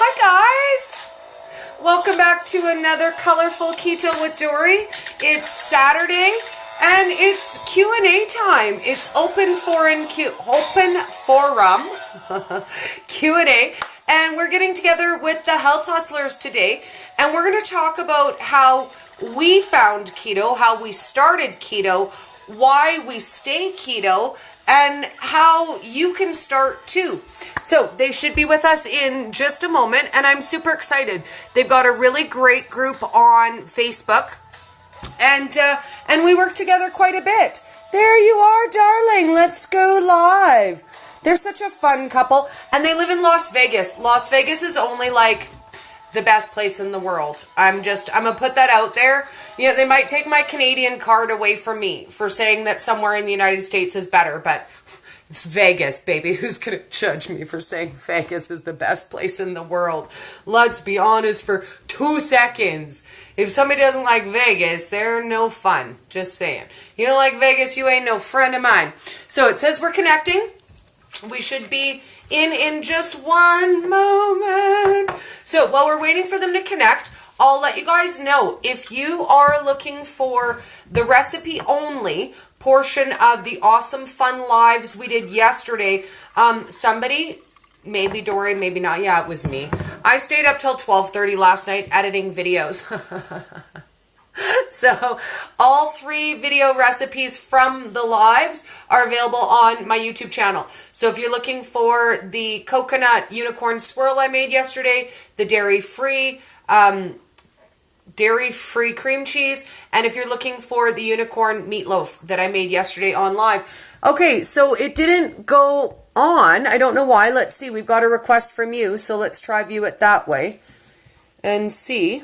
Hi guys! Welcome back to another Colorful Keto with Dori. It's Saturday and it's Q&A time. It's open forum Q&A, and we're getting together with the health hustlers today, and we're going to talk about how we found keto, how we started keto, why we stay keto, and how you can start too. So they should be with us in just a moment, and I'm super excited. They've got a really great group on Facebook, and we work together quite a bit. There you are, darling. Let's go live. They're such a fun couple, and they live in Las Vegas. Las Vegas is only like the best place in the world. I'm gonna put that out there. Yeah, they might take my Canadian card away from me for saying that somewhere in the United States is better, but it's Vegas, baby. Who's gonna judge me for saying Vegas is the best place in the world? Let's be honest for 2 seconds. If somebody doesn't like Vegas, they're no fun. Just saying. You don't like Vegas, you ain't no friend of mine. So it says we're connecting. We should be in just one moment. So while we're waiting for them to connect, I'll let you guys know, if you are looking for the recipe only portion of the awesome fun lives we did yesterday, somebody, maybe Dori, maybe not, yeah, it was me. I stayed up till 12:30 last night editing videos. So all 3 video recipes from the lives are available on my YouTube channel. So if you're looking for the coconut unicorn swirl I made yesterday, the dairy-free cream cheese, and if you're looking for the unicorn meatloaf that I made yesterday on live. Okay, so it didn't go on. I don't know why. Let's see. We've got a request from you, so let's try view it that way and see.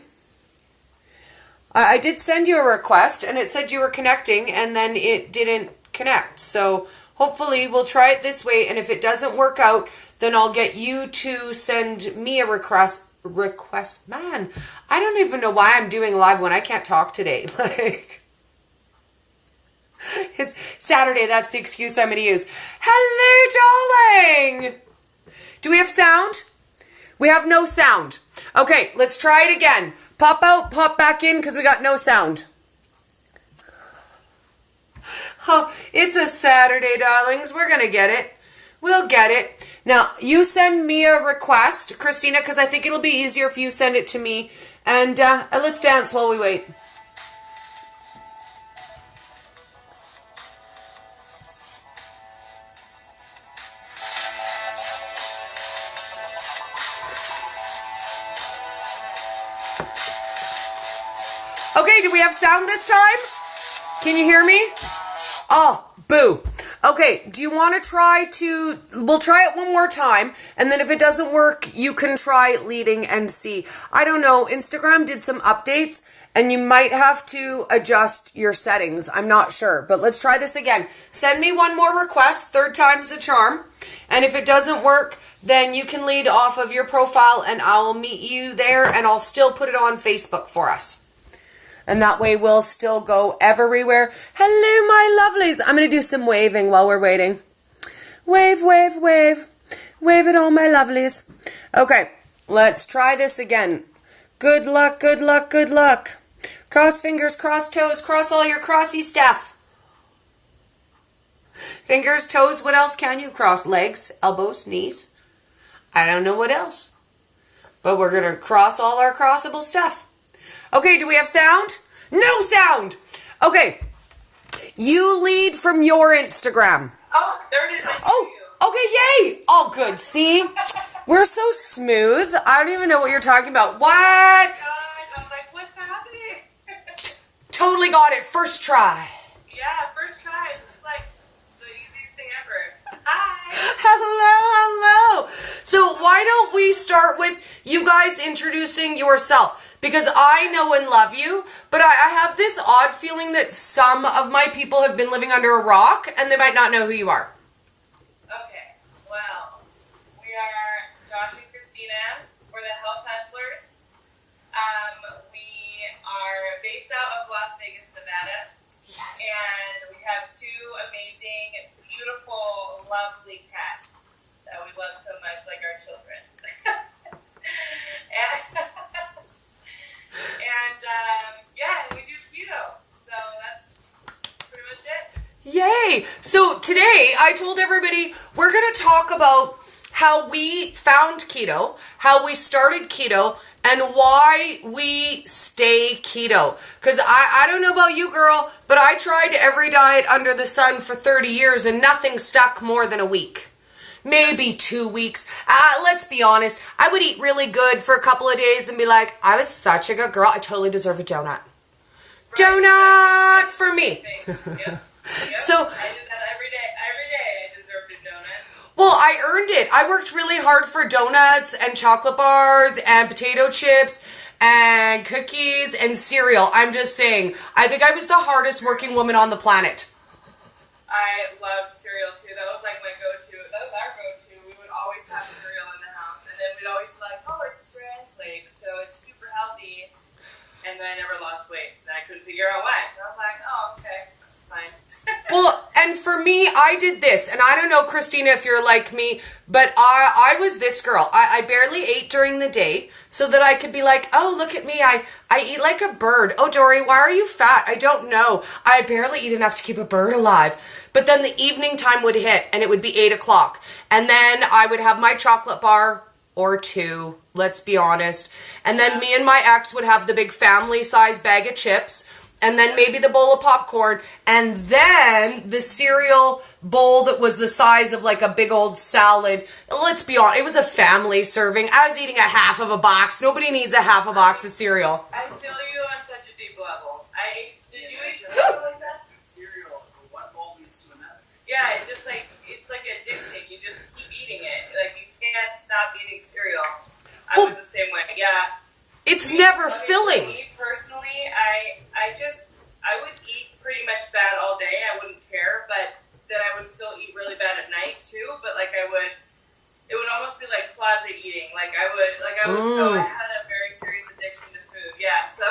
I did send you a request, and it said you were connecting, and then it didn't connect. So hopefully we'll try it this way, and if it doesn't work out, then I'll get you to send me a request. Man, I don't even know why I'm doing live when I can't talk today. Like, it's Saturday. That's the excuse I'm going to use. Hello, darling. Do we have sound? We have no sound. Okay, let's try it again. Pop out, pop back in, because we got no sound. Oh, it's a Saturday, darlings. We're going to get it. We'll get it. Now, you send me a request, Christina, because I think it'll be easier if you send it to me. And let's dance while we wait. Okay, do we have sound this time? Can you hear me? Oh, boo. Okay, do you want to we'll try it one more time, and then if it doesn't work, you can try leading and see. I don't know, Instagram did some updates, and you might have to adjust your settings. I'm not sure, but let's try this again. Send me one more request, 3rd time's the charm, and if it doesn't work, then you can lead off of your profile, and I'll meet you there, and I'll still put it on Facebook for us. And that way we'll still go everywhere. Hello, my lovelies. I'm going to do some waving while we're waiting. Wave, wave, wave. Wave it all, my lovelies. Okay, let's try this again. Good luck, good luck, good luck. Cross fingers, cross toes, cross all your crossy stuff. Fingers, toes, what else can you cross? Legs, elbows, knees. I don't know what else. But we're going to cross all our crossable stuff. Okay, do we have sound? No sound! Okay, you lead from your Instagram. Oh, there it is. Oh, okay, yay! Oh, good. See? We're so smooth. I don't even know what you're talking about. What? Oh God, I'm like, what's happening? Totally got it. First try. Yeah, first try. It's like the easiest thing ever. Hi. Hello. So why don't we start with you guys introducing yourself? Because I know and love you, but I have this odd feeling that some of my people have been living under a rock, and they might not know who you are. Okay, well, we are Josh and Christina. We're the Health Hustlers. We are based out of Las Vegas, Nevada. Yes. And we have 2 amazing, beautiful, lovely cats that we love so much, like our children. I told everybody we're going to talk about how we found keto, how we started keto, and why we stay keto. Because I don't know about you, girl, but I tried every diet under the sun for 30 years and nothing stuck more than a week. Maybe 2 weeks. Let's be honest. I would eat really good for a couple of days and be like, I was such a good girl. I totally deserve a donut. Right. Donut for me. Yep. So I did that every day. Every day I deserved a donut. Well, I earned it. I worked really hard for donuts and chocolate bars and potato chips and cookies and cereal. I'm just saying. I think I was the hardest working woman on the planet. I love cereal too. That was like my go-to. That was our go-to. We would always have cereal in the house. And then we'd always be like, oh, it's bran flakes, so it's super healthy. And then I never lost weight. And I couldn't figure out why. So I was like, oh, okay, that's fine. Well, and for me, I did this. And I don't know, Christina, if you're like me, but I was this girl. I barely ate during the day so that I could be like, oh, look at me. I eat like a bird. Oh, Dori, why are you fat? I don't know. I barely eat enough to keep a bird alive. But then the evening time would hit and it would be 8 o'clock. And then I would have my chocolate bar or two, let's be honest. And then me and my ex would have the big family size bag of chips. And then maybe the bowl of popcorn, and then the cereal bowl that was the size of like a big old salad. Let's be honest, it was a family serving. I was eating a half of a box. Nobody needs a half a box of cereal. I feel you on such a deep level. Did you eat something like that? Cereal, one bowl leads to another. Yeah, it's like addicting. You just keep eating it. Like you can't stop eating cereal. I was the same way. Yeah. It's never filling. Me personally, I would eat pretty much bad all day. I wouldn't care, but then I would still eat really bad at night too. But like it would almost be like closet eating. I had a very serious addiction to food. Yeah. So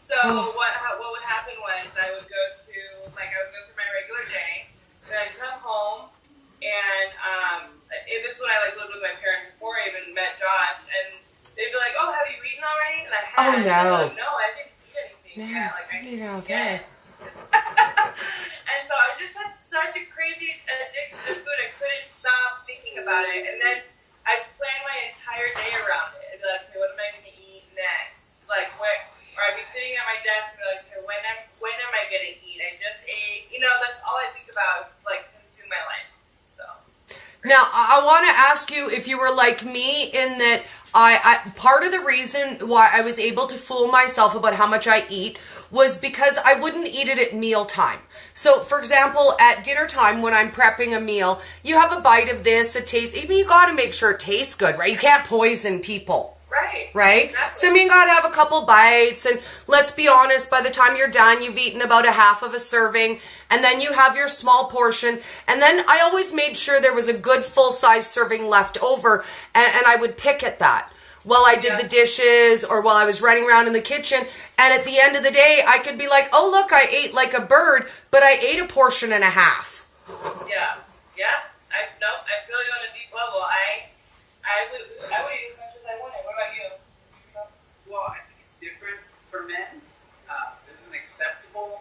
what would happen was I would go through my regular day, then I'd come home, and this is when I lived with my parents before I even met Josh, and they'd be like, oh, have you eaten already? And I had. Oh, no. And like, no, I didn't eat anything yet. I didn't all get it. And so I just had such a crazy addiction to food. I couldn't stop thinking about it. And then I'd plan my entire day around it. I'd be like, okay, what am I going to eat next? Or I'd be sitting at my desk and be like, okay, when am I going to eat? I just ate. That's all I think about, consume my life. So. Now, I want to ask you if you were like me in that I part of the reason why I was able to fool myself about how much I eat was because I wouldn't eat it at mealtime. So, for example, at dinner time when I'm prepping a meal, you have a bite of this, it tastes, even you got to make sure it tastes good, right? You can't poison people. Right? Exactly. So you got to have a couple bites, and let's be honest, by the time you're done, you've eaten about a half of a serving, and then you have your small portion, and then I always made sure there was a good full-size serving left over, and I would pick at that while I did the dishes or while I was running around in the kitchen, and at the end of the day, I could be like, oh, look, I ate like a bird, but I ate a portion and a half. Yeah. I feel you on a deep level. I would eat as much as I wanted. What about you? Well, I think it's different for men. There's an acceptable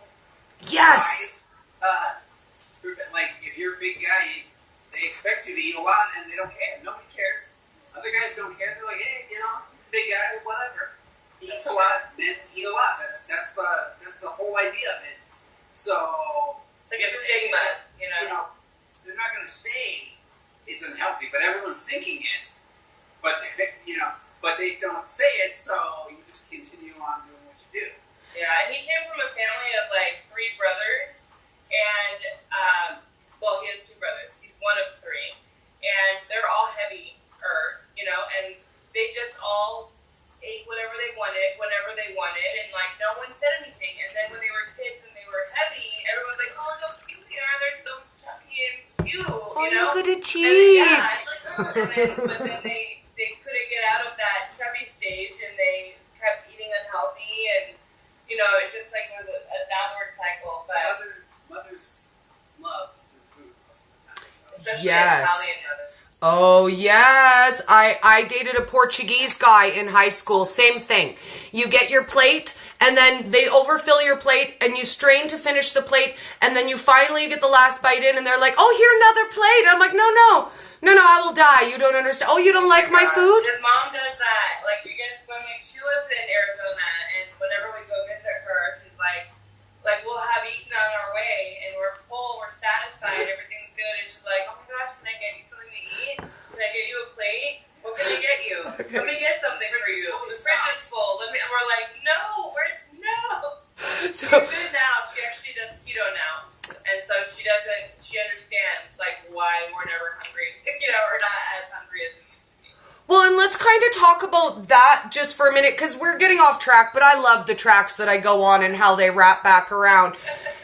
Yes. size. If you're a big guy, they expect you to eat a lot, and they don't care. Nobody cares. Other guys don't care. They're like, hey, big guy, whatever. He eats a lot. Men eat a lot. That's the whole idea of it. So it's like a stigma, They're not going to say it's unhealthy, but everyone's thinking it. But they don't say it, so you just continue on doing what you do. Yeah, and he came from a family of 3 brothers, and he has 2 brothers. He's one of 3, and they're all heavier, and they just all ate whatever they wanted, whenever they wanted, and no one said anything. And then when they were kids and they were heavy, everyone's like, oh, look how cute they are. They're so chubby and cute. Oh, look at the cheeks. But then they couldn't get out of that chubby stage, and they kept eating unhealthy, and it just was a downward cycle. But mothers love their food most of the time. So. Especially Italian mothers. Oh, yes. I dated a Portuguese guy in high school. Same thing. You get your plate, and then they overfill your plate, and you strain to finish the plate, and then you finally get the last bite in, and they're like, oh, here, another plate. I'm like, no, I will die. You don't understand. Oh, you don't like my food? His mom does that. Like, she lives in Arizona, and whenever we go visit her, she's like we'll have eaten on our way, and we're full, we're satisfied, everything's good, and she's like, oh my gosh, can I get you something to eat? Can I get you a plate? What can I get you? Let me get something for you. The fridge is full. And we're like, no. She's good now. She actually does keto now. And so she understands, like, why we're never hungry, or not as hungry as we used to be. Well, and let's kind of talk about that just for a minute, because we're getting off track, but I love the tracks that I go on and how they wrap back around.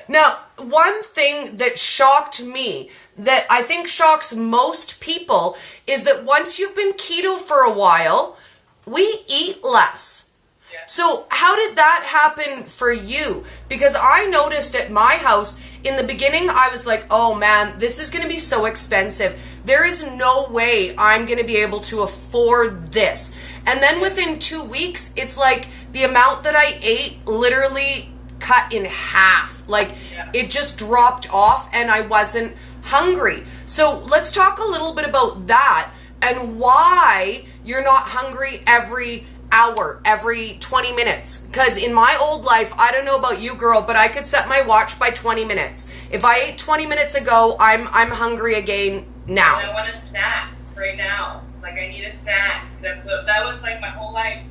Now, one thing that shocked me, that I think shocks most people, is that once you've been keto for a while, we eat less. Yeah. So how did that happen for you? Because I noticed at my house, in the beginning, I was like, oh man, this is going to be so expensive. There is no way I'm going to be able to afford this. And then within 2 weeks, it's like the amount that I ate literally cut in half. Like, it just dropped off and I wasn't hungry. So let's talk a little bit about that and why you're not hungry every hour, every 20 minutes. Because in my old life, I don't know about you, girl, but I could set my watch by 20 minutes. If I ate 20 minutes ago, I'm hungry again now. And I want a snack right now. Like, I need a snack. That was like my whole life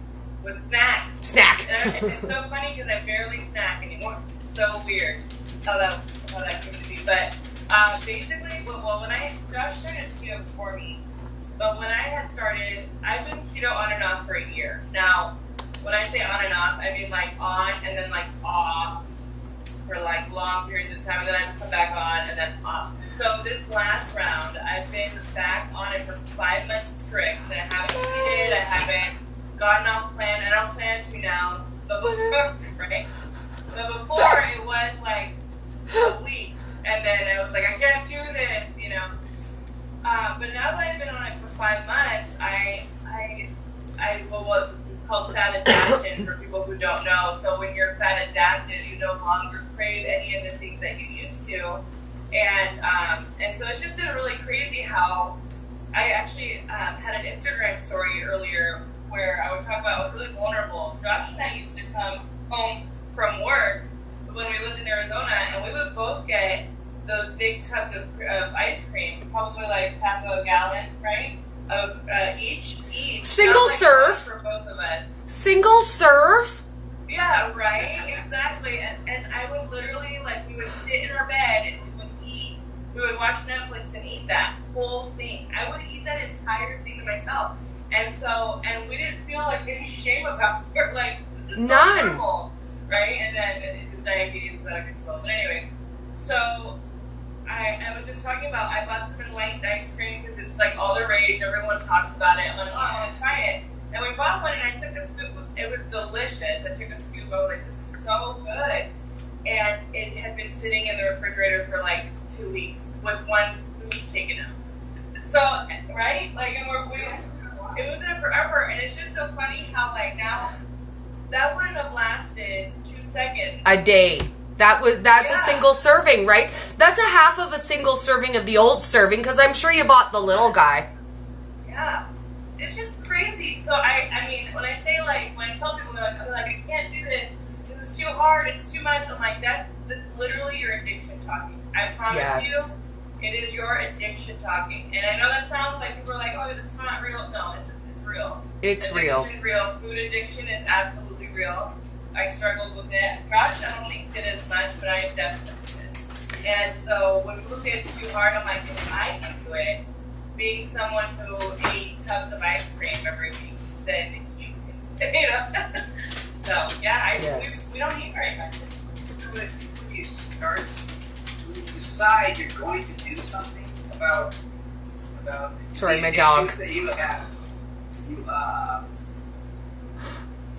was snacks. Snack. And it's so funny because I barely snack anymore. It's so weird how that came to be. But basically, when Josh started keto before me, but when I had started, I've been keto on and off for a year. Now, when I say on and off, I mean like on and then like off for like long periods of time, and then I come back on and then off. So this last round, I've been back on it for 5 months strict, and I haven't cheated, I haven't gotten off plan. I don't plan to now. But before, right? But before, it was like a week, and then I was like, I can't do this, But now that I've been on it for 5 months, I what's called fat adaptation for people who don't know. So when you're fat adapted, you no longer crave any of the things that you used to, and so it's just been really crazy how I actually had an Instagram story earlier where I would talk about I was really vulnerable. Josh and I used to come home from work when we lived in Arizona, and we would both get those big tubs of ice cream, probably like half a gallon, right? Of each. Single serve. For both of us. Single serve? Yeah, right? Exactly. And I would literally, we would sit in our bed and we would eat. We would watch Netflix and eat that whole thing. I would eat that entire thing to myself. And we didn't feel like any shame about it. Like, this is none. normal, right? And then his diabetes was out of control. But anyway, so I was just talking about, I bought some enlightened ice cream because it's like all the rage. Everyone talks about it. I'm like, oh, I want to try it. And we bought one, and I took a scoop. It was delicious. I took a scoop. I was like, this is so good. And it had been sitting in the refrigerator for like 2 weeks with one scoop taken out. So, right? It was there forever. And it's just so funny how, now, that wouldn't have lasted 2 seconds. A day. That's a single serving, right? That's a half of a single serving of the old serving, because I'm sure you bought the little guy. Yeah. It's just crazy. So, I mean, when I say, when I tell people, they're like, I can't do this. This is too hard. It's too much. I'm like, that's literally your addiction talking. I promise you, it is your addiction talking. And I know that sounds like people are like, oh, it's not real. No, it's real. It's real. Addiction is real. Food addiction is absolutely real. I struggled with it. Josh, I don't think did as much, but I definitely did. And so when people say it's too hard, I'm like, if I can do it, being someone who ate tubs of ice cream every week, then you can, So, yeah, we don't eat very much. When you decide you're going to do something about Sorry, my these dog. issues that you have,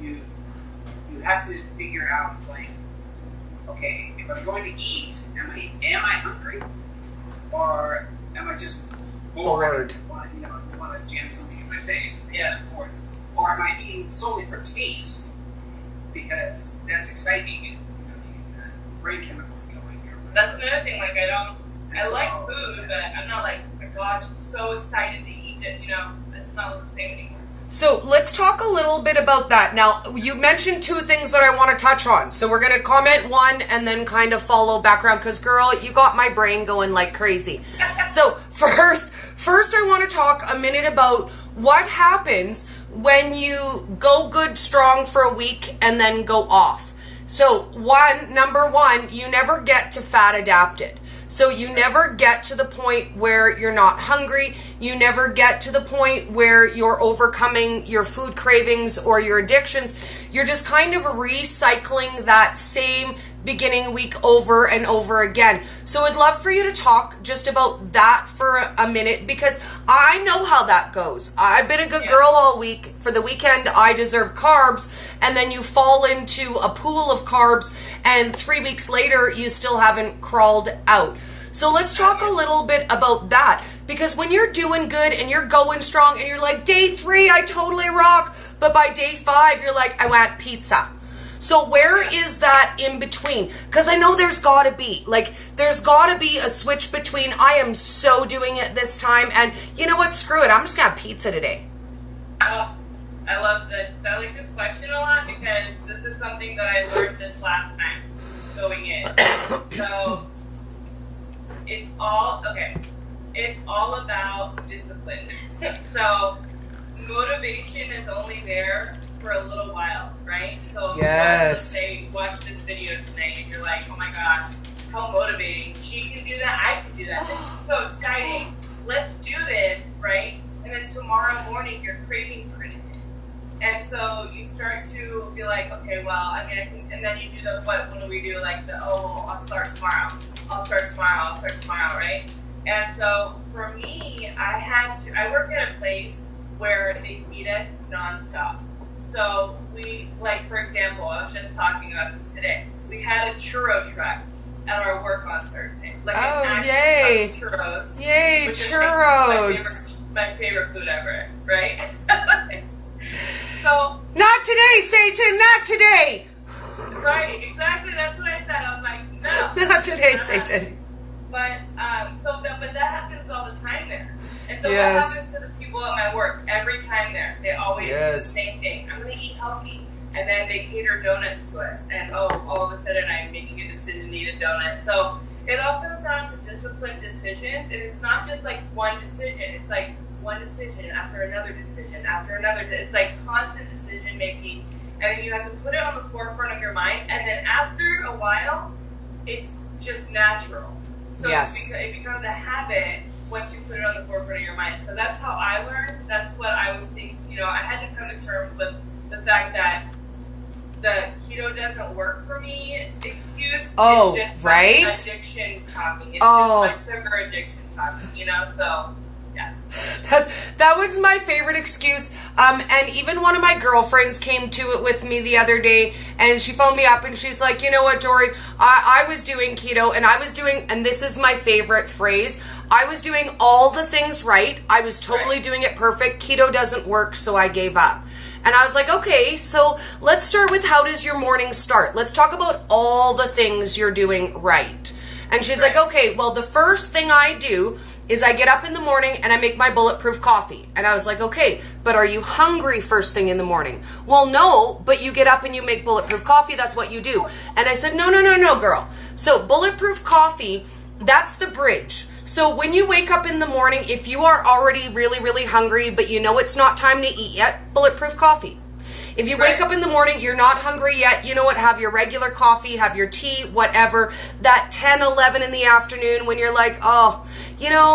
you have to figure out, okay, if I'm going to eat, am I hungry, or am I just bored? Want to jam something in my face? Yeah. Or am I eating solely for taste? because that's exciting. And, you get the brain chemicals going. That's another thing. Like I like food, but I'm not like, oh my gosh, I'm so excited to eat it. It's not the same anymore. So let's talk a little bit about that. Now, you mentioned two things that I want to touch on. So we're going to comment one and then kind of follow background because, girl, you got my brain going like crazy. So first I want to talk a minute about what happens when you go good strong for a week and then go off. So number one, you never get to fat adapted. So you never get to the point where you're not hungry. You never get to the point where you're overcoming your food cravings or your addictions. You're just kind of recycling that same beginning week over and over again. So I'd love for you to talk just about that for a minute because I know how that goes. I've been a good girl all week. For the weekend, I deserve carbs, and then you fall into a pool of carbs, and 3 weeks later, you still haven't crawled out. So let's talk a little bit about that because when you're doing good and you're going strong and you're like, day 3, I totally rock, but by day 5, you're like, I want pizza. So where is that in between? Because I know there's got to be a switch between I am so doing it this time and you know what, screw it, I'm just going to have pizza today. Oh, I love that. I like this question a lot because this is something that I learned this last time going in. So it's all about discipline. So motivation is only there for a little while, right? So let's say watch this video tonight and you're like, oh my gosh, how motivating. She can do that, I can do that. This is so exciting. Let's do this, right? And then tomorrow morning your cravings are gonna hit. And so you start to be like, okay, well, I can, and then you do what do we do? Like I'll start tomorrow, right? And so for me, I work at a place where they feed us nonstop. So for example, I was just talking about this today. We had a churro truck at our work on Thursday. Like an actual truck of churros. Yay, churros. My favorite food ever, right? So not today, Satan, not today. Right, exactly. That's what I said. I was like, no. Not today, Satan. But but that happens all the time there. And so what happens to the people at my work every time there? They always do the same thing. I'm going to eat healthy. And then they cater donuts to us. And all of a sudden I'm making a decision to eat a donut. So it all comes down to disciplined decisions. And it's not just like one decision. It's like one decision after another decision after another. It's like constant decision making. And then you have to put it on the forefront of your mind. And then after a while, it's just natural. So it becomes a habit once you put it on the forefront of your mind. So that's how I learned. That's what I was thinking. I had to come to terms with the fact that the keto doesn't work for me excuse. Oh, it's just right? Like addiction talking. It's just my sugar addiction talking, so yeah. That was my favorite excuse. And even one of my girlfriends came to it with me the other day and she phoned me up and she's like, you know what, Dori, I was doing keto and this is my favorite phrase, I was doing all the things right. I was totally doing it perfect. Keto doesn't work, so I gave up. And I was like, okay, so let's start with how does your morning start? Let's talk about all the things you're doing right. And she's like, okay, well, the first thing I do is I get up in the morning and I make my bulletproof coffee. And I was like, okay, but are you hungry first thing in the morning? Well, no, but you get up and you make bulletproof coffee. That's what you do. And I said, no, girl. So bulletproof coffee, that's the bridge. So when you wake up in the morning, if you are already really, really hungry, but you know it's not time to eat yet, bulletproof coffee. If you wake up in the morning, you're not hungry yet, you know what, have your regular coffee, have your tea, whatever. That 10, 11 in the afternoon when you're like, oh,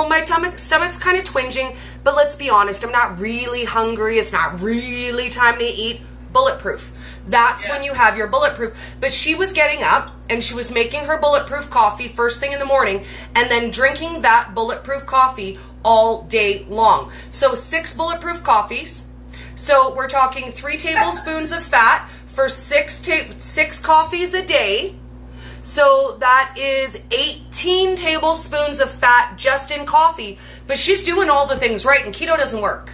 my stomach's kind of twinging, but let's be honest, I'm not really hungry. It's not really time to eat. Bulletproof. That's when you have your bulletproof. But she was getting up and she was making her bulletproof coffee first thing in the morning and then drinking that bulletproof coffee all day long. So 6 bulletproof coffees. So we're talking 3 tablespoons of fat for 6 coffees a day. So that is 18 tablespoons of fat just in coffee. But she's doing all the things right and keto doesn't work.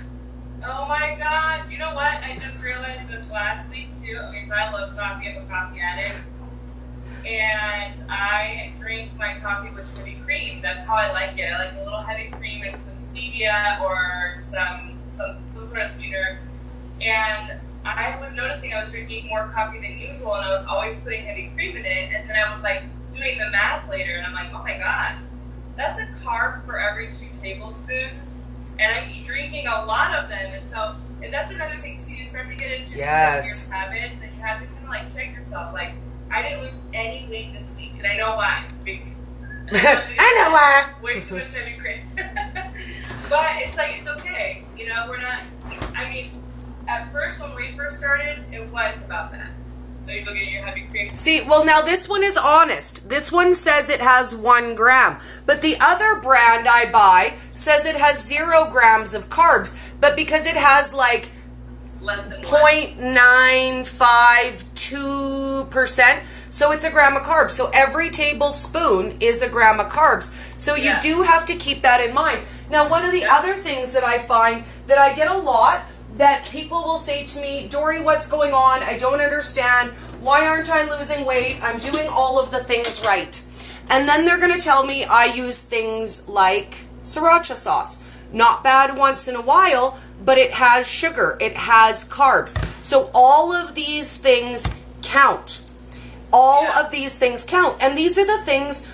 Oh my gosh. You know what? I just realized this last week too. too. Okay, so I love coffee. I'm a coffee addict. And I drink my coffee with heavy cream. That's how I like it. I like a little heavy cream and some stevia or some sort of sweetener. And I was noticing I was drinking more coffee than usual, and I was always putting heavy cream in it. And then I was like doing the math later, and I'm like, oh my god, that's a carb for every 2 tablespoons, and I'm drinking a lot of them. And so, and that's another thing too. You start to get into your habits, and you have to kind of like check yourself. Like, I didn't lose any weight this week, and I know why. I know why. Way too much heavy cream. But it's like, it's okay. You know, we're not. I mean, at first, when we first started, it was about that. So you look at your heavy cream. See, well, now this one is honest. This one says it has 1 gram. But the other brand I buy says it has 0 grams of carbs. But because it has like Less than 0.952%, so it's a gram of carbs. So every tablespoon is a gram of carbs. So you do have to keep that in mind. Now, one of the other things that I find that I get a lot, that people will say to me, Dori, what's going on? I don't understand. Why aren't I losing weight? I'm doing all of the things right. And then they're going to tell me I use things like sriracha sauce. Not bad once in a while, but it has sugar. It has carbs. So all of these things count. All of these things count. And these are the things,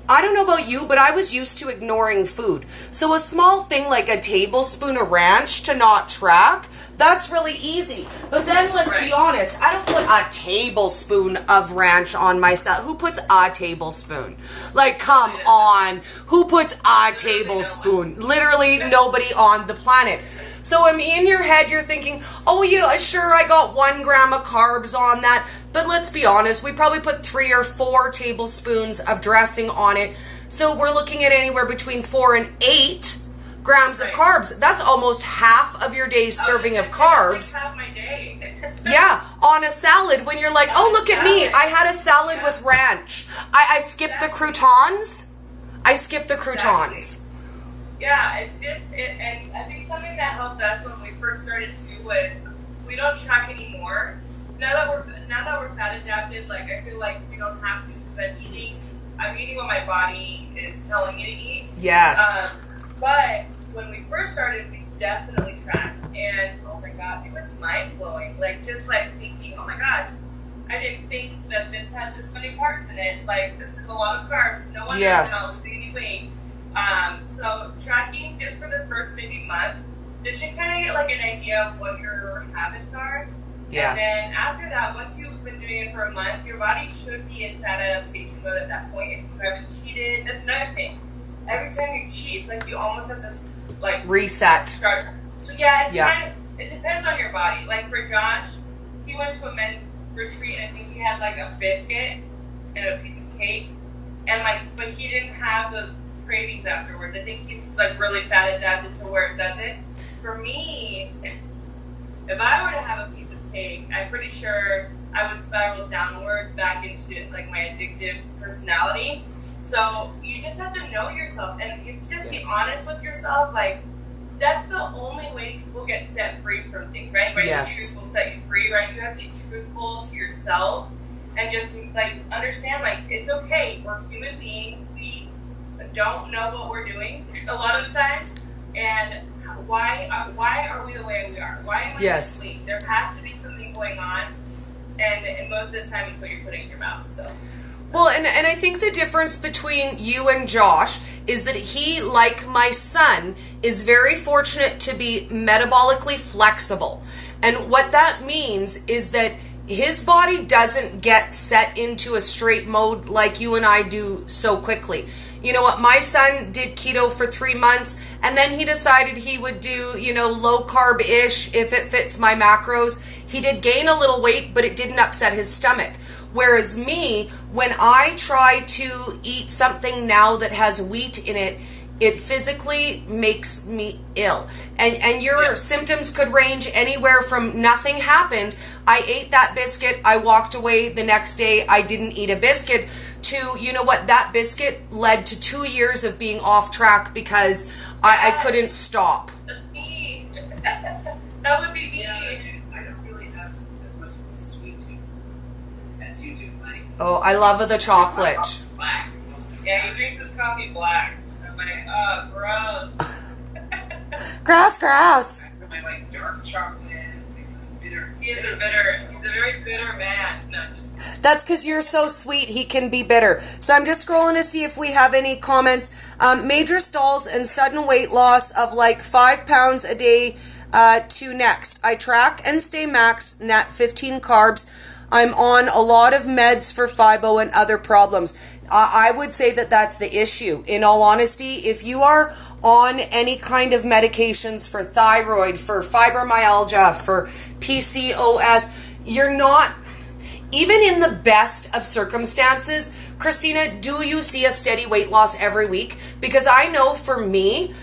I don't know about you, but I was used to ignoring food. So a small thing like a tablespoon of ranch to not track, that's really easy. But then let's be honest, I don't put a tablespoon of ranch on myself. Who puts a tablespoon? Like, come on. Who puts a tablespoon? Literally nobody on the planet. So in your head, you're thinking, oh yeah, sure, I got 1 gram of carbs on that. But let's be honest, we probably put 3 or 4 tablespoons of dressing on it. So we're looking at anywhere between 4 and 8 grams of carbs. That's almost half of your day's serving of carbs. Half my day. Yeah, on a salad when you're like, oh, look at me. I had a salad with ranch. I skipped the croutons. I skipped the croutons. Yeah, it's just, and I think something that helped us when we first started too was we don't track anymore. Now that we're fat adapted, like I feel like we don't have to, because I'm eating what my body is telling me to eat. Yes. But when we first started, we definitely tracked, and oh my god, it was mind blowing. Like, just like thinking, oh my god, I didn't think that this had this many carbs in it. Like, this is a lot of carbs. No wonder I'm not losing any weight. So tracking just for the first maybe month, just to kind of get like an idea of what your habits are. Yes. And then after that, once you've been doing it for a month, your body should be in fat adaptation mode at that point. If you haven't cheated, that's another thing. Every time you cheat, it's like you almost have to like reset. Start. Yeah, kind of, it depends on your body. Like for Josh, he went to a men's retreat, and I think he had like a biscuit and a piece of cake, and like, but he didn't have those cravings afterwards. I think he's like really fat adapted to where it does it. For me, if I were to have a piece of cake, I'm pretty sure I would spiral downward back into like my addictive personality. So you just have to know yourself, and you just be honest with yourself. Like, that's the only way people get set free from things, right? The truth will set you free, right? You have to be truthful to yourself and just like understand, like, it's okay. We're human beings. We don't know what we're doing a lot of the time, and why are we the way we are? Why am I asleep? There has to be something going on, and most of the time it's what you're putting in your mouth. So. Well, and I think the difference between you and Josh is that he, like my son, is very fortunate to be metabolically flexible. And what that means is that his body doesn't get set into a straight mode like you and I do so quickly. You know what? My son did keto for 3 months, and then he decided he would do, low carb-ish if it fits my macros. He did gain a little weight, but it didn't upset his stomach. Whereas me, when I try to eat something now that has wheat in it, it physically makes me ill. And your symptoms could range anywhere from nothing happened, I ate that biscuit, I walked away, the next day I didn't eat a biscuit, to, you know what, that biscuit led to 2 years of being off track because I couldn't stop. That's me. That would be me. Yeah, I don't really have as much of a sweet Oh, I love the chocolate. Black. Yeah, he drinks his coffee black. I'm like, oh, gross. Grass. I like dark chocolate, bitter. He's a very bitter man. No, just That's because you're so sweet, he can be bitter. So I'm just scrolling to see if we have any comments. Major stalls and sudden weight loss of like 5 pounds a day to next. I track and stay max, net 15 carbs. I'm on a lot of meds for fibo and other problems. I would say that that's the issue. In all honesty, if you are on any kind of medications for thyroid, for fibromyalgia, for PCOS, you're not, even in the best of circumstances, Christina, do you see a steady weight loss every week? Because I know for me,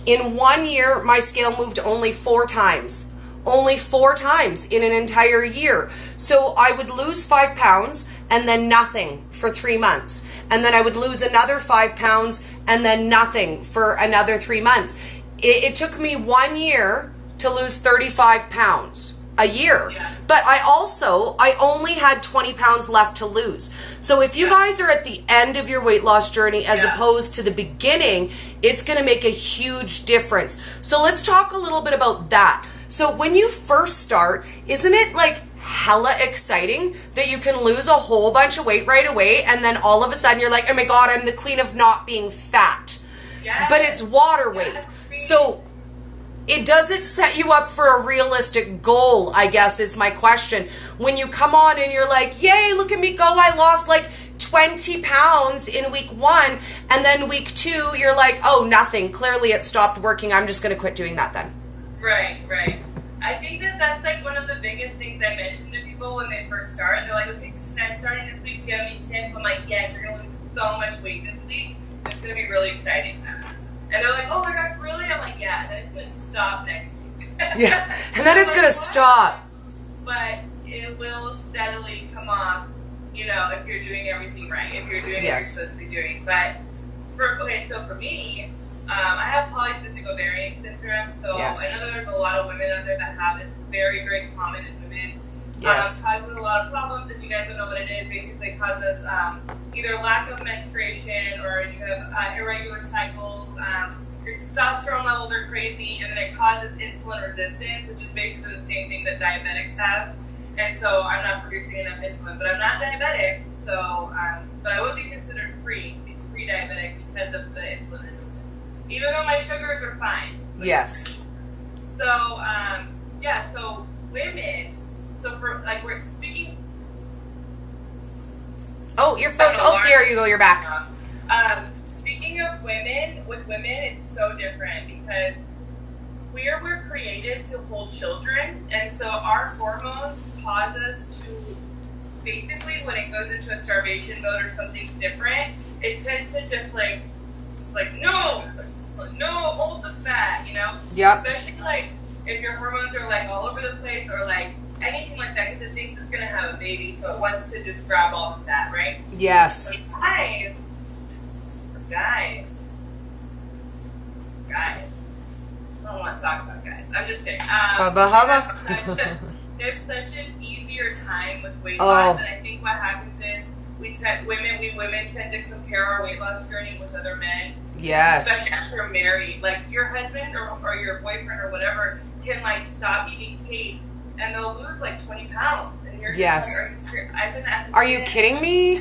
in 1 year, my scale moved only 4 times. Only 4 times in an entire year. So I would lose 5 pounds and then nothing for 3 months. And then I would lose another 5 pounds and then nothing for another 3 months. It took me 1 year to lose 35 pounds a year. Yeah. But I only had 20 pounds left to lose. So if you guys are at the end of your weight loss journey as opposed to the beginning, it's going to make a huge difference. So let's talk a little bit about that. So when you first start, isn't it like hella exciting that you can lose a whole bunch of weight right away and then all of a sudden you're like, oh my God, I'm the queen of not being fat. Yes. But it's water weight. So does it set you up for a realistic goal, I guess is my question. When you come on and you're like, yay, look at me go, I lost like 20 pounds in week 1, and then week 2, you're like, oh, nothing. Clearly it stopped working. I'm just going to quit doing that then. Right. I think that's like one of the biggest things I mention to people when they first start. They're like, okay, Christina, I'm starting this week. Do you have any tips? I'm like, yes, you're going to lose so much weight this week. It's going to be really exciting. And they're like, oh my gosh, really? I'm like, yeah, and then it's going to stop next week. Yeah, and then it's going to stop. But it will steadily come off, if you're doing everything right, if you're doing what you're supposed to be doing. But so for me, I have polycystic ovarian syndrome, so I know there's a lot of women out there that have it. It's very, very common in women. Causes a lot of problems. If you guys don't know what it is, basically it causes either lack of menstruation or you have irregular cycles. Your testosterone levels are crazy, and then it causes insulin resistance, which is basically the same thing that diabetics have. And so I'm not producing enough insulin, but I'm not diabetic, so but I would be considered pre-diabetic because of the insulin resistance. Even though my sugars are fine. Yes. So, so women, for, like, we're speaking... Oh, your phone, there you go, you're back. Speaking of women, with women, it's so different because we're created to hold children, and so our hormones cause us to, basically, when it goes into a starvation mode or something's different, it tends to just no, hold the fat, Yep. Especially like if your hormones are like all over the place or like anything like that, because it thinks it's gonna have a baby, so it wants to just grab all the fat, right? Yes. But guys, I don't want to talk about guys. I'm just kidding. There's such an easier time with weight loss, and I think what happens is women tend to compare our weight loss journey with other men. Yes. Especially if you're married. Like your husband or your boyfriend or whatever can like stop eating cake and they'll lose like 20 pounds. And you're just like, are you kidding me?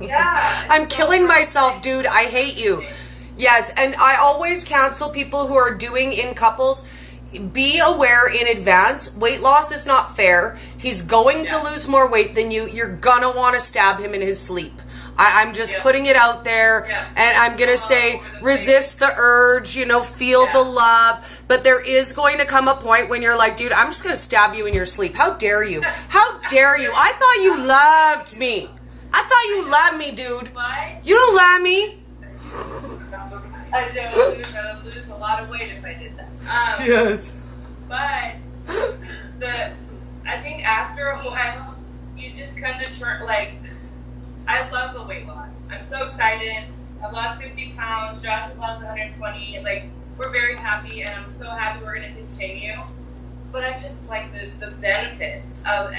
Yeah. I'm killing myself, dude. I hate you. Yes, and I always counsel people who are doing in couples, be aware in advance. Weight loss is not fair. He's going to lose more weight than you. You're gonna want to stab him in his sleep. I'm just putting it out there, and I'm going to say resist the urge, feel the love, but there is going to come a point when you're like, dude, I'm just going to stab you in your sleep. How dare you? How dare you? I thought you loved me. I thought you loved me, dude. What? You don't love me. I would lose a lot of weight if I did that. Yes. But I think after a while, you just come to turn, I love the weight loss. I'm so excited. I've lost 50 pounds. Josh has lost 120. We're very happy, and I'm so happy we're going to continue. But I just like the benefits of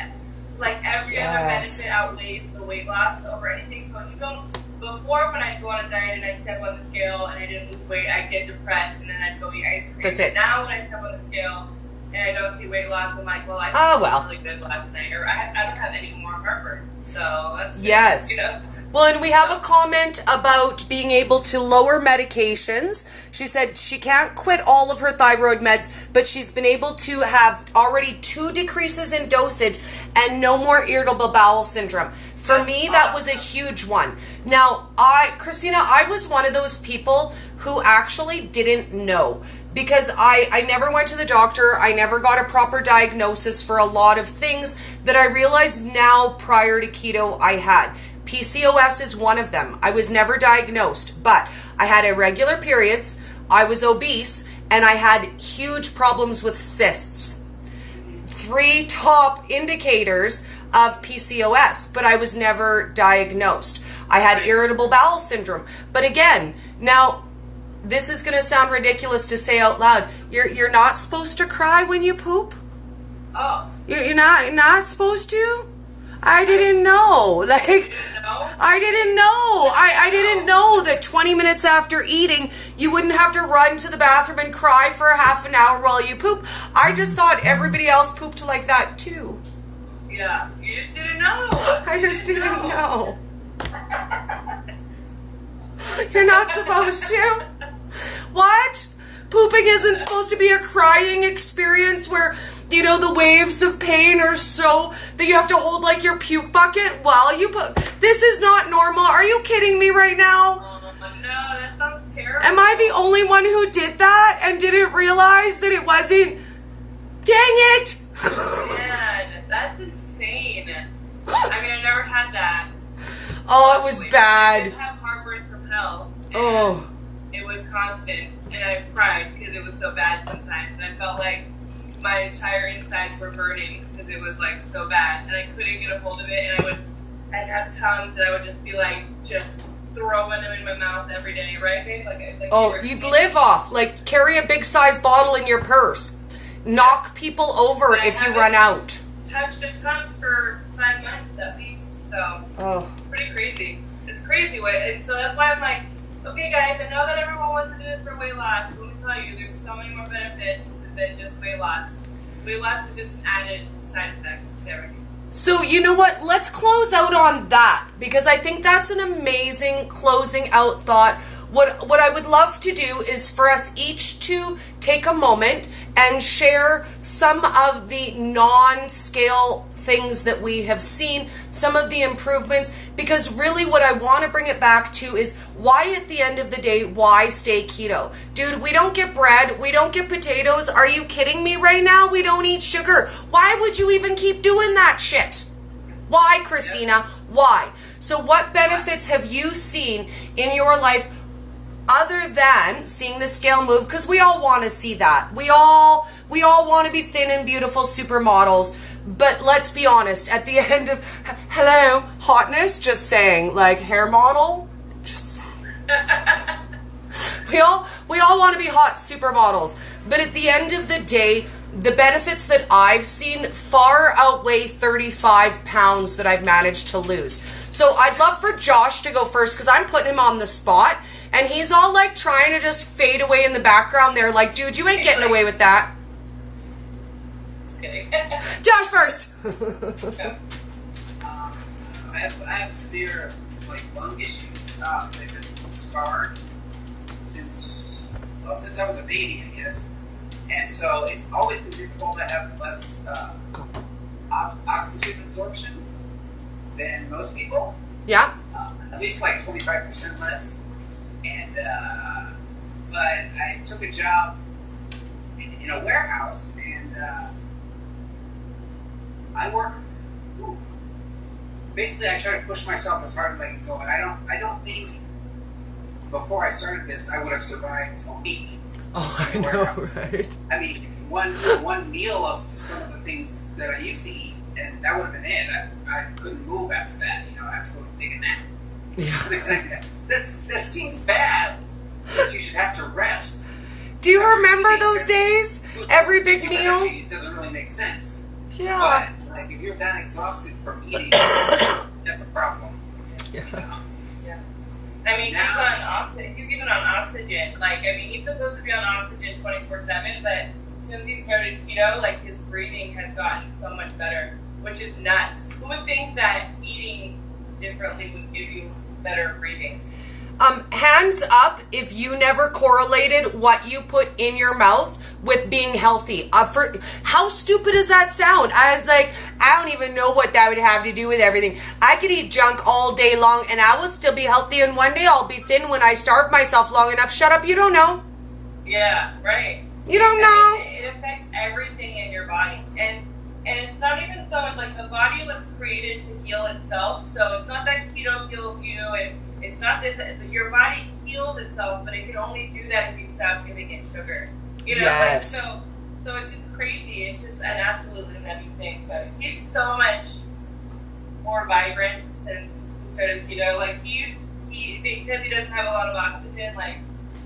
like every other benefit outweighs the weight loss over anything. So even before, when I'd go on a diet and I'd step on the scale and I didn't lose weight, I'd get depressed and then I'd go eat ice cream. That's it. Now when I step on the scale and I don't see weight loss, I'm like, well, I slept really good last night, or I don't have any more heartburn. So that's yes. You know. Well, and we have a comment about being able to lower medications. She said she can't quit all of her thyroid meds, but she's been able to have already 2 decreases in dosage and no more irritable bowel syndrome. For me, that was a huge one. Now, Christina, I was one of those people who actually didn't know, because I never went to the doctor. I never got a proper diagnosis for a lot of things that I realize now prior to keto I had. PCOS is one of them. I was never diagnosed, but I had irregular periods, I was obese, and I had huge problems with cysts. 3 top indicators of PCOS, but I was never diagnosed. I had irritable bowel syndrome. But again, now, this is going to sound ridiculous to say out loud. You're not supposed to cry when you poop? Oh. You're not supposed to? I didn't know. Like, I didn't know. I didn't know that 20 minutes after eating, you wouldn't have to run to the bathroom and cry for a half an hour while you poop. I just thought everybody else pooped like that too. Yeah, you just didn't know. I just didn't know. You're not supposed to? What? Pooping isn't supposed to be a crying experience where, you know, the waves of pain are so that you have to hold like your puke bucket while you poop. This is not normal. Are you kidding me right now? No, that sounds terrible. Am I the only one who did that and didn't realize that it wasn't? Dang it! Man, that's insane. I mean, I never had that. Oh, it was bad. I did have heartburn from hell. Oh. It was constant. And I cried because it was so bad sometimes. And I felt like my entire insides were burning because it was like so bad. And I couldn't get a hold of it. And I'd have Tums and I would just be like, just throwing them in my mouth every day, right, babe? Like oh, you'd live off. Like, carry a big size bottle in your purse. Knock people over if you run out. Touched a Tums for 5 months at least. So, pretty crazy. It's crazy. And so that's why I'm like, okay, guys, I know that everyone wants to do this for weight loss. Let me tell you, there's so many more benefits than just weight loss. Weight loss is just an added side effect to everything. So, you know what? Let's close out on that, because I think that's an amazing closing out thought. What I would love to do is for us each to take a moment and share some of the non-scale things that we have seen, some of the improvements, because really what I want to bring it back to is why at the end of the day, why stay keto? Dude, we don't get bread, we don't get potatoes. Are you kidding me right now? We don't eat sugar. Why would you even keep doing that shit? Why, Christina? Why? So what benefits have you seen in your life other than seeing the scale move? Because we all want to see that. We all want to be thin and beautiful supermodels. But let's be honest, at the end of, hello, hotness, just saying, like, hair model, just saying. We all want to be hot supermodels. But at the end of the day, the benefits that I've seen far outweigh 35 pounds that I've managed to lose. So I'd love for Josh to go first, because I'm putting him on the spot. And he's all like trying to just fade away in the background there, like, dude, you ain't getting away with that. Josh first. I have severe lung issues. They've been scarred since I was a baby, I guess. And so it's always been difficult to have less oxygen absorption than most people. Yeah. At least 25% less. And but I took a job in a warehouse, and I work. Basically, I try to push myself as hard as I can go, and I don't think before I started this I would have survived a week. Oh, I know, right? I mean, one meal of some of the things that I used to eat, and that would have been it. I couldn't move after that. I have to go take a nap. Yeah. That seems bad, but you should have to rest. Do you remember those days? Every big meal? It doesn't really make sense. Yeah. But Like if you're that exhausted from eating, that's a problem. Yeah. You know? Yeah. I mean, he's on oxygen. He's even on oxygen. Like, I mean, he's supposed to be on oxygen 24/7, but since he started keto, like his breathing has gotten so much better, which is nuts. Who would think that eating differently would give you better breathing? Hands up if you never correlated what you put in your mouth with being healthy. How stupid does that sound? I was like, I don't even know what that would have to do with everything. I could eat junk all day long and I will still be healthy, and one day I'll be thin when I starve myself long enough. Shut up, you don't know. Yeah, right. You don't know. It affects everything in your body. And it's not even so much like the body was created to heal itself. So it's not that keto heals you, and it's not this. Your body heals itself, but it can only do that if you stop giving it sugar. You know, yes. Like, so it's just crazy. It's just an absolutely nutty thing. But he's so much more vibrant since he started keto. Like because he doesn't have a lot of oxygen, like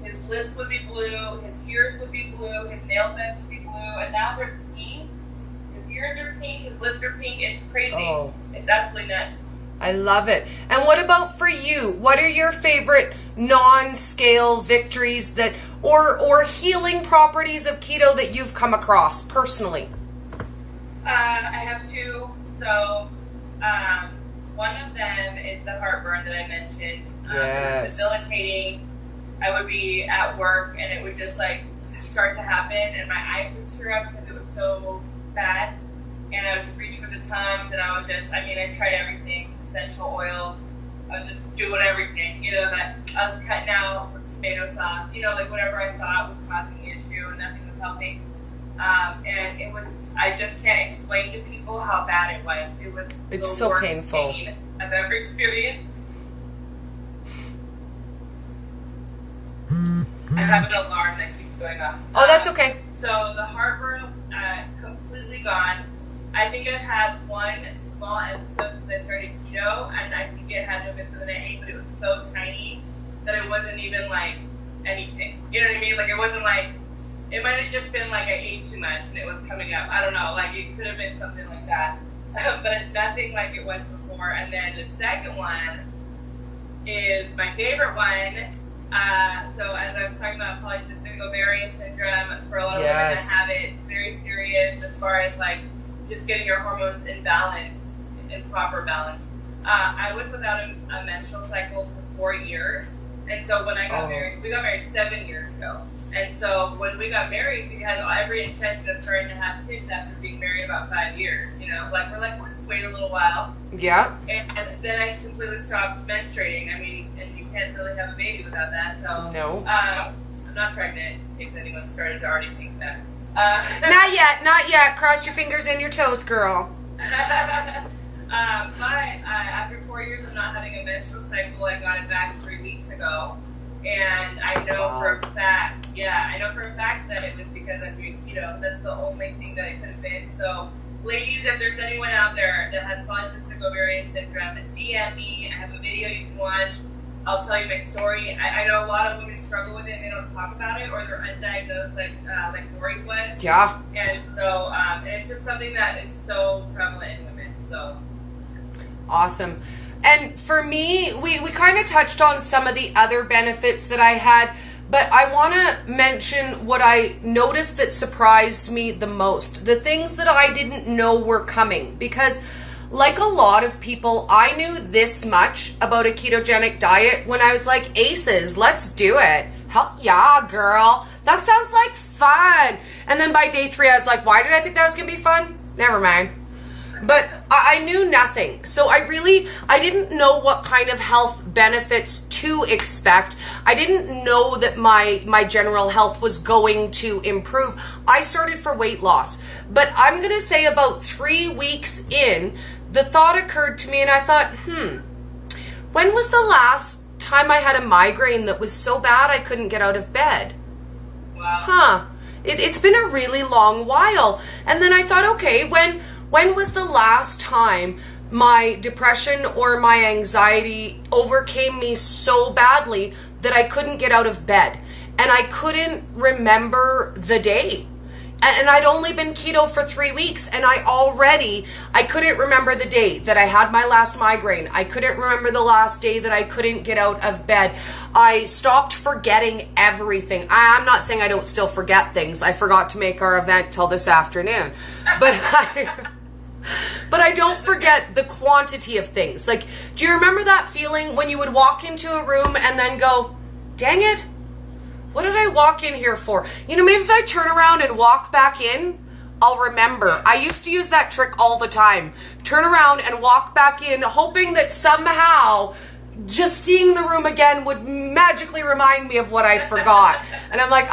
his lips would be blue, his ears would be blue, his nail beds would be blue, and now they're pink. His ears are pink, his lips are pink. It's crazy. Oh. It's absolutely nuts. I love it. And what about for you? What are your favorite non-scale victories that or healing properties of keto that you've come across personally? I have two. So one of them is the heartburn that I mentioned. It was debilitating. I would be at work and it would just like start to happen, and my eyes would tear up because it was so bad. And I would just reach for the Tums, and I tried everything, essential oils. I was just doing everything, that I was cutting out tomato sauce, like whatever I thought was causing the issue, and nothing was helping. And it was, I just can't explain to people how bad it was. It was the so worst painful. pain I've ever experienced. I have an alarm that keeps going off. Oh, that's okay. So the heartburn, completely gone. I think I've had one small episode since I started keto, and I think it had to have been something I ate, but it was so tiny that it wasn't even like anything. You know what I mean? Like it wasn't like, it might have just been like I ate too much and it was coming up. I don't know. Like it could have been something like that, but nothing like it was before. And then the second one is my favorite one. So as I was talking about polycystic ovarian syndrome, for a lot of women that have it, very serious as far as like just getting your hormones in balance, in proper balance. I was without a menstrual cycle for 4 years, and so when I got married, we got married 7 years ago. And so when we got married, we had every intention of starting to have kids after being married about 5 years. Like we'll just wait a little while. Yeah. And then I completely stopped menstruating. I mean, and you can't really have a baby without that. So no. I'm not pregnant, in case anyone started to already think that. Not yet. Cross your fingers and your toes, girl. But after 4 years of not having a menstrual cycle, I got it back 3 weeks ago. And I know for a fact, that it was because I'm doing keto. That's the only thing that it could have been. So, ladies, if there's anyone out there that has polycystic ovarian syndrome, DM me. I have a video you can watch. I'll tell you my story. I know a lot of women struggle with it and they don't talk about it, or they're undiagnosed like Dori was. Yeah. And so and it's just something that is so prevalent in women. So awesome. And for me, we kind of touched on some of the other benefits that I had, but I want to mention what I noticed that surprised me the most. The things that I didn't know were coming, because like a lot of people, I knew this much about a ketogenic diet when I was like, aces, let's do it. Hell yeah, girl. That sounds like fun. And then by day 3, I was like, why did I think that was going to be fun? Never mind. But I knew nothing. So I didn't know what kind of health benefits to expect. I didn't know that my general health was going to improve. I started for weight loss. But I'm going to say about 3 weeks in, the thought occurred to me and I thought, when was the last time I had a migraine that was so bad I couldn't get out of bed? wow. It's been a really long while. And then I thought, okay, when was the last time my depression or my anxiety overcame me so badly that I couldn't get out of bed? And I couldn't remember the day. And I'd only been keto for 3 weeks, and I couldn't remember the day that I had my last migraine. I couldn't remember the last day that I couldn't get out of bed. I stopped forgetting everything. I'm not saying I don't still forget things. I forgot to make our event till this afternoon. But I don't forget the quantity of things. Like, do you remember that feeling when you would walk into a room and then go, dang it, what did I walk in here for? You know, maybe if I turn around and walk back in, I'll remember. I used to use that trick all the time. Turn around and walk back in, hoping that somehow just seeing the room again would magically remind me of what I forgot. And I'm like,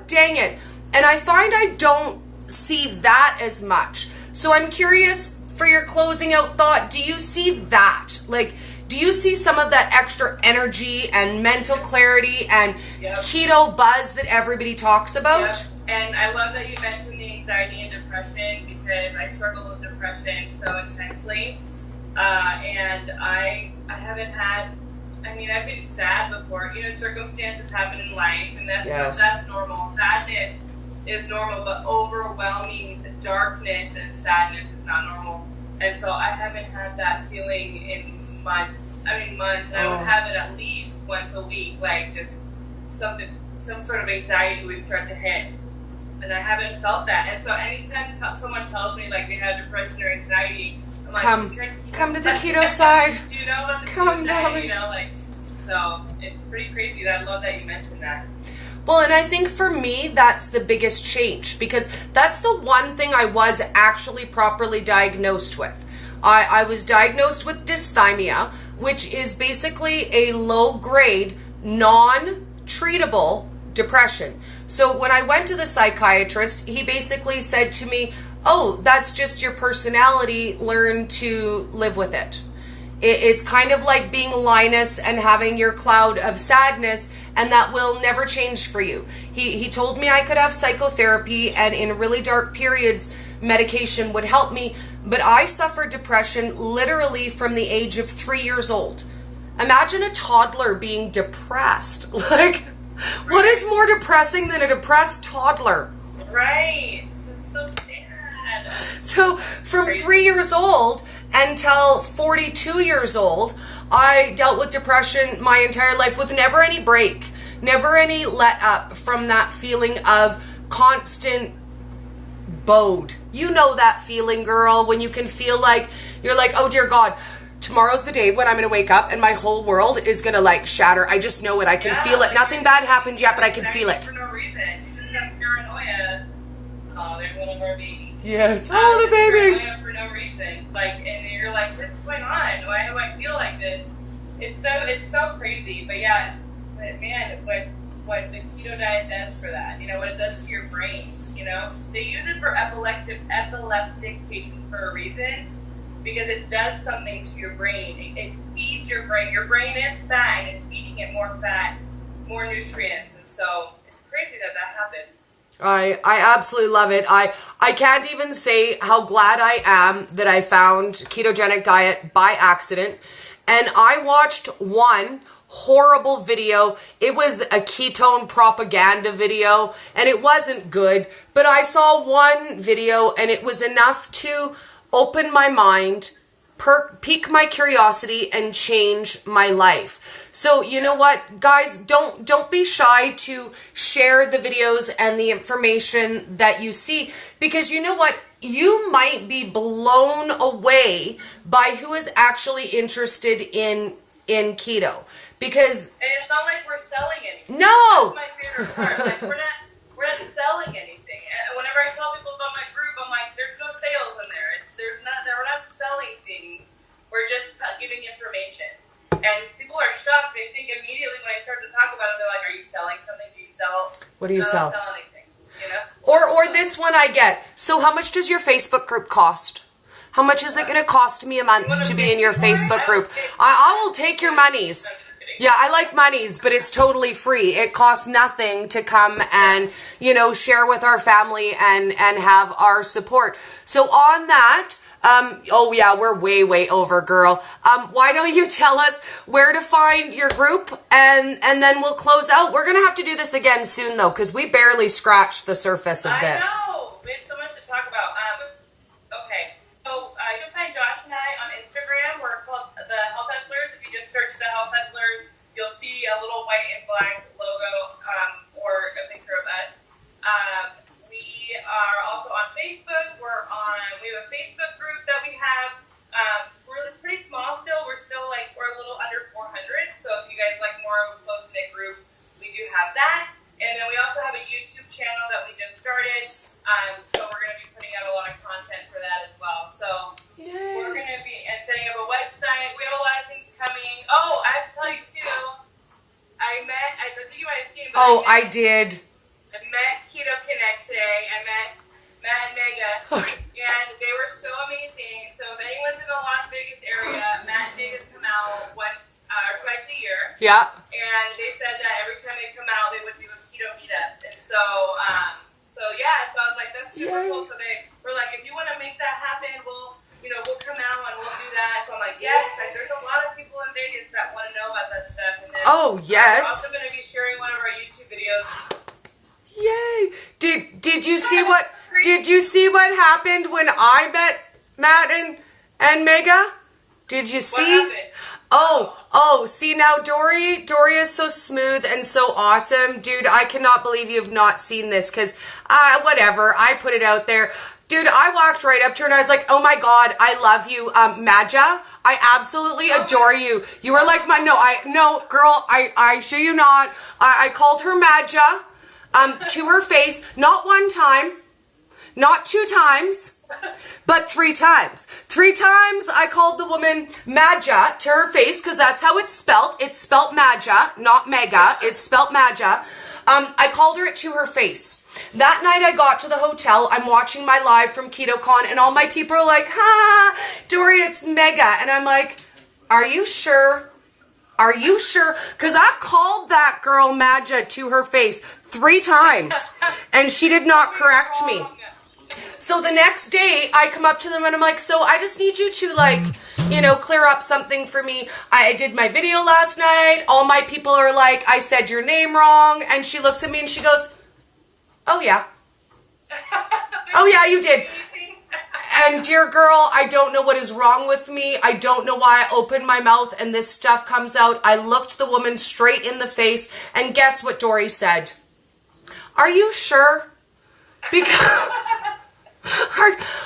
dang it. And I find I don't see that as much. So I'm curious for your closing out thought, do you see that? Like, do you see some of that extra energy and mental clarity and keto buzz that everybody talks about? Yep. And I love that you mentioned the anxiety and depression, because I struggle with depression so intensely. And I haven't had, I've been sad before. You know, circumstances happen in life, and that's normal. Sadness is normal, but overwhelming darkness and sadness is not normal. And so I haven't had that feeling in months. And I would have it at least once a week, like just some sort of anxiety would start to hit. And I haven't felt that. And so anytime someone tells me like they have depression or anxiety, I'm like, come to the keto side. Do you know about the keto keto darling. diet? You know, like, so it's pretty crazy. That I love that you mentioned that. Well, and I think for me, that's the biggest change, because that's the one thing I was actually properly diagnosed with. I was diagnosed with dysthymia, which is basically a low-grade, non-treatable depression. So when I went to the psychiatrist, he basically said to me, oh, that's just your personality, learn to live with it. It's kind of like being Linus and having your cloud of sadness, and that will never change for you. He told me I could have psychotherapy, and in really dark periods, medication would help me, but I suffered depression literally from the age of 3 years old. Imagine a toddler being depressed. Like, what is more depressing than a depressed toddler? Right. That's so sad. So from 3 years old until 42 years old, I dealt with depression my entire life with never any break, never any let up from that feeling of constant bode. You know that feeling, girl, when you can feel like, you're like, oh dear God, tomorrow's the day when I'm going to wake up and my whole world is going to like shatter. I just know it. I can feel it. Nothing bad happened yet, but I can feel it. For no reason. You just have paranoia. Oh, there's one of our babies. Yes. Oh, the babies. Paranoia for no reason. Like, and you're like, what's going on? Why do I feel like this? It's so crazy. But yeah, man, what the keto diet does for that, you know, what it does to your brain, you know? They use it for epileptic patients for a reason, because it does something to your brain. It feeds your brain. Your brain is fat, and it's feeding it more fat, more nutrients, and so it's crazy that happened. I absolutely love it. I can't even say how glad I am that I found ketogenic diet by accident. And I watched one horrible video. It was a ketone propaganda video, and it wasn't good. But I saw one video, and it was enough to open my mind, pique my curiosity, and change my life. So you know what, guys, don't be shy to share the videos and the information that you see, because you know what, you might be blown away by who is actually interested in keto. Because and it's not like we're selling anything. No. That's my favorite part. Like we're not selling anything. And whenever I tell people about my group, I'm like, there's no sales in there. We're not selling things. We're just giving information. And people are shocked. They think immediately when I start to talk about it, they're like, are you selling something? Do you sell? What do you sell? I don't sell anything. You know? Or this one I get. So how much does your Facebook group cost? How much is it going to cost me a month to be in your Facebook group? I will take your monies. Yeah, I like monies, but it's totally free. It costs nothing to come and, you know, share with our family and have our support. So on that, Oh yeah, we're way over, girl. Why don't you tell us where to find your group, and then we'll close out. We're gonna have to do this again soon though, because we barely scratched the surface of this. I know. We had so much to talk about. Okay. So you can find Josh and I on Instagram. We're called the Health Hustlers. If you just search the Health Hustlers, you'll see a little white and black logo or a picture of us. We are also on Facebook. We have a Facebook group that we have. We're pretty small still. We're a little under 400. So if you guys like more of a close-knit group, we do have that. And then we also have a YouTube channel that we just started. So we're going to be putting out a lot of content for that as well. So we're going to be setting up a website. We have a lot of things coming. Oh, I have to tell you too. I think you might have seen. I did. I met Keto Connect today. I met Matt and Mega, and they were so amazing. So if anyone's in the Las Vegas area, Matt and Mega's come out once or twice a year. Yeah. And they said that every time they come out, they would do a keto meetup. And so I was like, that's super cool. So they were like, if you want to make that happen, we'll come out and we'll do that. So I'm like, yes. Like, there's a lot of people in Vegas that want to know about that stuff. And then yes. we're also going to be sharing one of our YouTube videos. Yay! Did you see what happened when I met Matt and Mega? Did you see? What happened? See now Dori is so smooth and so awesome. Dude, I cannot believe you've not seen this, because whatever, I put it out there. Dude, I walked right up to her and I was like, oh my God, I love you, Maja. I absolutely adore you. You were like no, girl, I show you not. I called her Maja. To her face, not one time, not 2 times, but 3 times. 3 times I called the woman Maja to her face, because that's how it's spelt. It's spelt Maja, not Mega. It's spelt Maja. I called her to her face. That night I got to the hotel. I'm watching my live from KetoCon, and all my people are like, ha, Dori, it's Mega. And I'm like, are you sure? Are you sure? Because I called that girl Maja to her face 3 times, and she did not correct me. So the next day, I come up to them and I'm like, so I just need you to clear up something for me. I did my video last night. All my people are like, I said your name wrong. And she looks at me and she goes, oh yeah. Oh yeah, you did. And dear girl, I don't know what is wrong with me. I don't know why I opened my mouth and this stuff comes out. I looked the woman straight in the face, and guess what Dori said? Are you sure? Because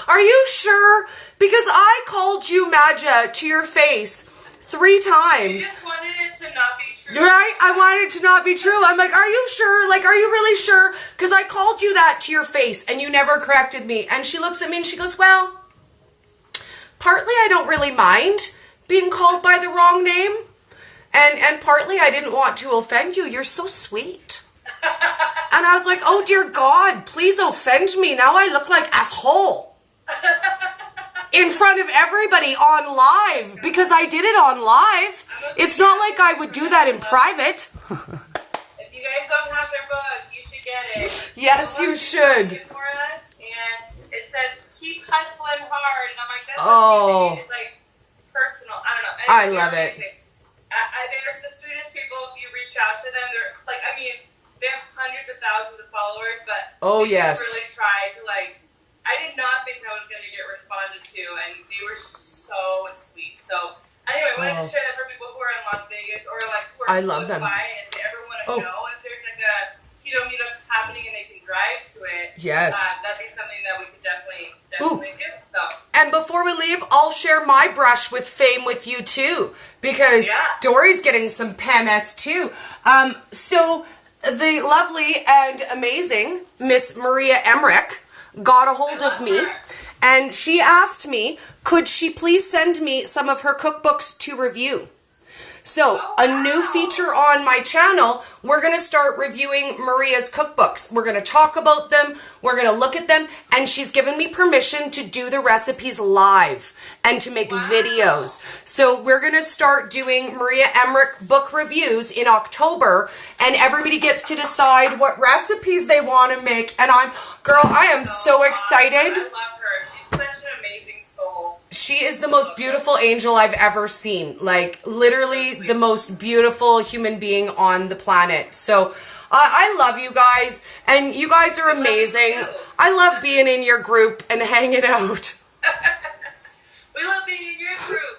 are you sure? Because I called you Maja to your face 3 times. You just wanted it to not be true. Right? I wanted it to not be true. I'm like, are you sure? Like, are you really sure? Because I called you that to your face and you never corrected me. And she looks at me and she goes, well, partly I don't really mind being called by the wrong name. And partly I didn't want to offend you. You're so sweet. And I was like, oh dear God, please offend me. Now I look like asshole. In front of everybody on live, because I did it on live. It's not like I would do that in private. If you guys don't have their book, you should get it. Yes, you should. For us, and it says, keep hustling hard. And I'm like, that's Oh. it's like personal. I don't know. I love it. There's the sweetest people. If you reach out to them, they're like, I mean, they have hundreds of thousands of followers, but they really try to I did not think I was going to get responded to, and they were so sweet. So anyway, I wanted to share that for people who are in Las Vegas or who are close by, and if they ever want to know if there's a keto meetup happening and they can drive to it. Yes, that'd be something that we could definitely do. So. And before we leave, I'll share my brush with fame with you too, because Dori's getting some PMS too. So the lovely and amazing Miss Maria Emmerich got a hold of me, and she asked me, could she please send me some of her cookbooks to review? So, a new feature on my channel, we're going to start reviewing Maria's cookbooks. We're going to talk about them, we're going to look at them, and she's given me permission to do the recipes live and to make videos. So, we're going to start doing Maria Emmerich book reviews in October, and everybody gets to decide what recipes they want to make. And I am so excited. I love her. She's such an amazing soul. soul. She is the most beautiful angel I've ever seen. Like, literally the most beautiful human being on the planet. So, I love you guys, and you guys are amazing. I love being in your group and hanging out. We love being in your group.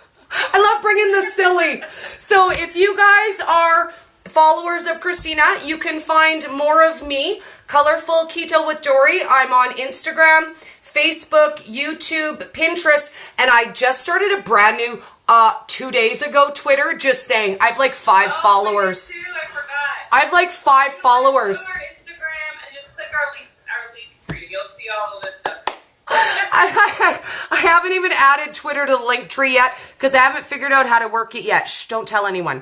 I love bringing the silly. So, if you guys are followers of Christina, you can find more of me, Colourful Keto with Dori. I'm on Instagram, Facebook, YouTube, Pinterest, and I just started a brand new 2 days ago Twitter, just saying. I have like 5 followers. Me too, I forgot. I have like 5 followers. Go to our Instagram and just click our link tree. You'll see all of this stuff. I haven't even added Twitter to the link tree yet because I haven't figured out how to work it yet. Shh, don't tell anyone.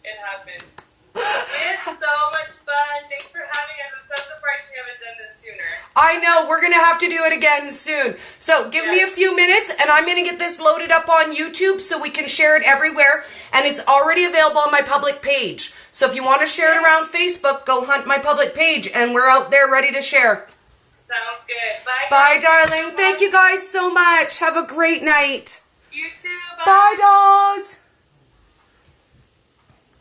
It happens. It's so much fun. Thanks for having us. I'm so surprised we haven't done this sooner. I know, we're going to have to do it again soon. So give me a few minutes and I'm going to get this loaded up on YouTube so we can share it everywhere. And it's already available on my public page. So if you want to share it around Facebook, go hunt my public page and we're out there ready to share. Sounds good. Bye. Bye, darling. Thank you guys so much. Have a great night. You too. Bye. Bye, dolls.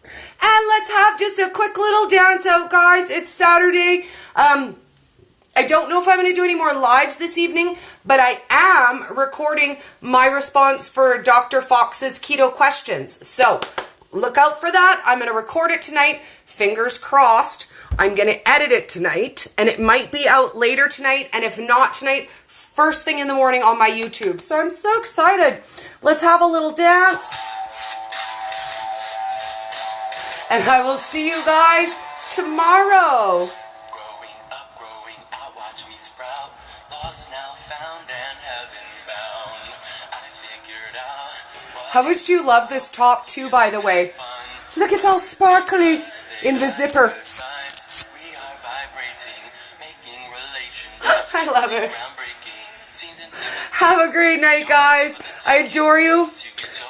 And let's have just a quick little dance out, guys. It's Saturday. I don't know if I'm going to do any more lives this evening, but I am recording my response for Dr. Fox's keto questions. So look out for that. I'm going to record it tonight. Fingers crossed. I'm going to edit it tonight, and it might be out later tonight, and if not tonight, first thing in the morning on my YouTube. So I'm so excited. Let's have a little dance. And I will see you guys tomorrow. Growing up, watch me sprout. Lost now, found, and heaven bound. I figured out. How much do you love this top too, by the way? Look, it's all sparkly in the zipper. We are vibrating, making relationships. I love it. Have a great night, guys. I adore you.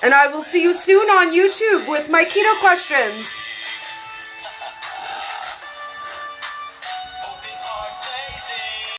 And I will see you soon on YouTube with my keto questions.